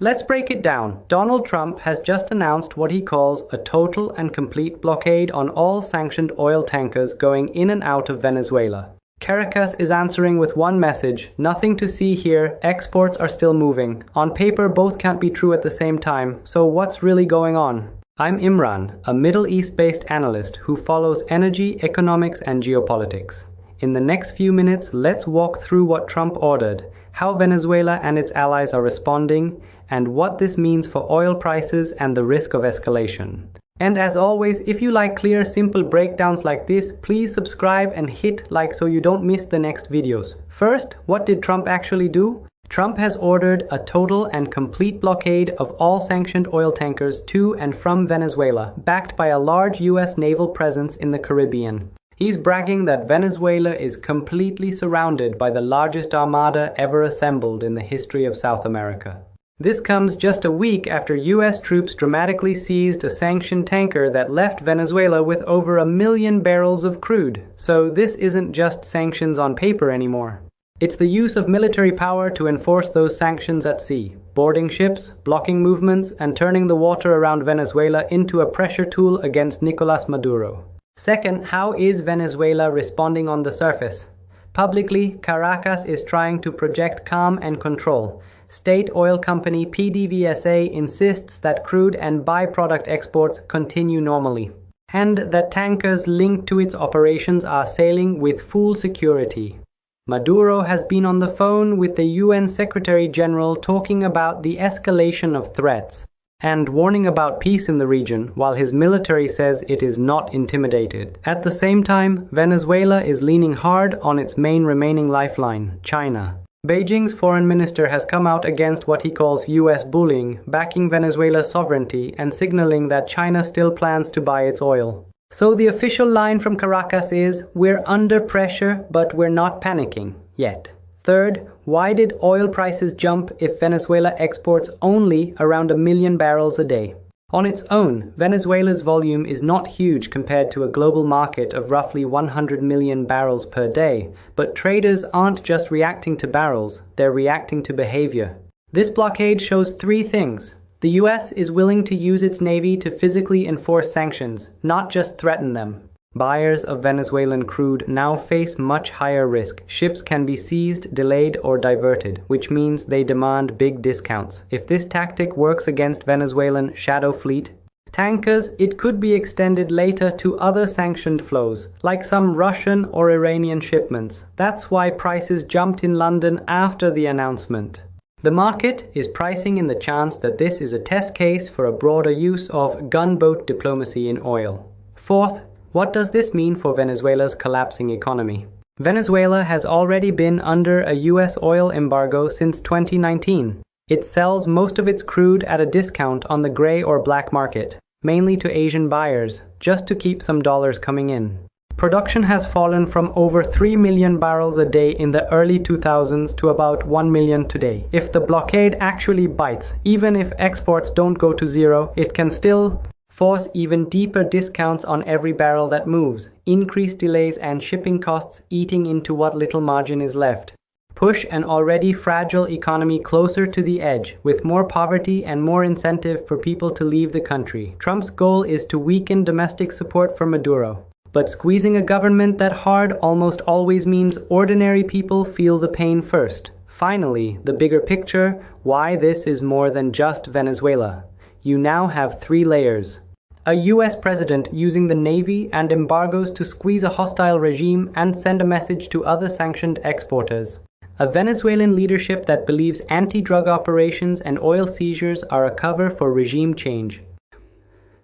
Let's break it down. Donald Trump has just announced what he calls a total and complete blockade on all sanctioned oil tankers going in and out of Venezuela. Caracas is answering with one message: nothing to see here, exports are still moving. On paper, both can't be true at the same time, so what's really going on? I'm Imran, a Middle East-based analyst who follows energy, economics, and geopolitics. In the next few minutes, let's walk through what Trump ordered, how Venezuela and its allies are responding, and what this means for oil prices and the risk of escalation. And as always, if you like clear, simple breakdowns like this, please subscribe and hit like so you don't miss the next videos. First, what did Trump actually do? Trump has ordered a total and complete blockade of all sanctioned oil tankers to and from Venezuela, backed by a large US naval presence in the Caribbean. He's bragging that Venezuela is completely surrounded by the largest armada ever assembled in the history of South America. This comes just a week after US troops dramatically seized a sanctioned tanker that left Venezuela with over 1 million barrels of crude. So this isn't just sanctions on paper anymore. It's the use of military power to enforce those sanctions at sea, boarding ships, blocking movements, and turning the water around Venezuela into a pressure tool against Nicolas Maduro. Second, how is Venezuela responding on the surface? Publicly, Caracas is trying to project calm and control. State oil company PDVSA insists that crude and byproduct exports continue normally, and that tankers linked to its operations are sailing with full security. Maduro has been on the phone with the UN Secretary General talking about the escalation of threats and warning about peace in the region, while his military says it is not intimidated. At the same time, Venezuela is leaning hard on its main remaining lifeline, China. Beijing's foreign minister has come out against what he calls US bullying, backing Venezuela's sovereignty and signaling that China still plans to buy its oil. So the official line from Caracas is, we're under pressure, but we're not panicking yet. Third, why did oil prices jump if Venezuela exports only around 1 million barrels a day? On its own, Venezuela's volume is not huge compared to a global market of roughly 100 million barrels per day, but traders aren't just reacting to barrels, they're reacting to behavior. This blockade shows 3 things. The US is willing to use its navy to physically enforce sanctions, not just threaten them. Buyers of Venezuelan crude now face much higher risk. Ships can be seized, delayed, or diverted, which means they demand big discounts. If this tactic works against Venezuelan shadow fleet tankers, it could be extended later to other sanctioned flows, like some Russian or Iranian shipments. That's why prices jumped in London after the announcement. The market is pricing in the chance that this is a test case for a broader use of gunboat diplomacy in oil. Fourth, what does this mean for Venezuela's collapsing economy? Venezuela has already been under a US oil embargo since 2019. It sells most of its crude at a discount on the gray or black market, mainly to Asian buyers, just to keep some dollars coming in. Production has fallen from over 3 million barrels a day in the early 2000s to about 1 million today. If the blockade actually bites, even if exports don't go to zero, it can still force even deeper discounts on every barrel that moves, increase delays and shipping costs eating into what little margin is left. Push an already fragile economy closer to the edge, with more poverty and more incentive for people to leave the country. Trump's goal is to weaken domestic support for Maduro. But squeezing a government that hard almost always means ordinary people feel the pain first. Finally, the bigger picture, why this is more than just Venezuela. You now have 3 layers. A US president using the Navy and embargoes to squeeze a hostile regime and send a message to other sanctioned exporters. A Venezuelan leadership that believes anti-drug operations and oil seizures are a cover for regime change.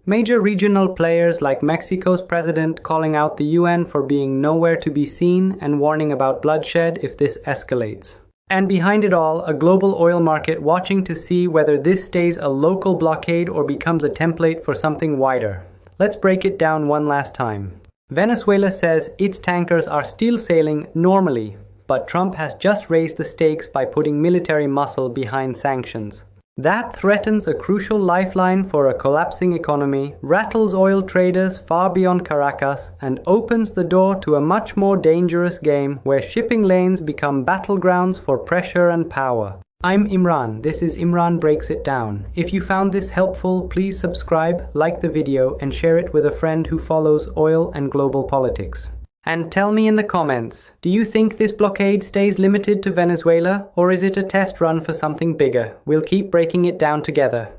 Major regional players like Mexico's president calling out the UN for being nowhere to be seen and warning about bloodshed if this escalates. And behind it all, a global oil market watching to see whether this stays a local blockade or becomes a template for something wider. Let's break it down one last time. Venezuela says its tankers are still sailing normally, but Trump has just raised the stakes by putting military muscle behind sanctions. That threatens a crucial lifeline for a collapsing economy, rattles oil traders far beyond Caracas, and opens the door to a much more dangerous game where shipping lanes become battlegrounds for pressure and power. I'm Imran. This is Imran Breaks It Down. If you found this helpful, please subscribe, like the video, and share it with a friend who follows oil and global politics. And tell me in the comments, do you think this blockade stays limited to Venezuela, or is it a test run for something bigger? We'll keep breaking it down together.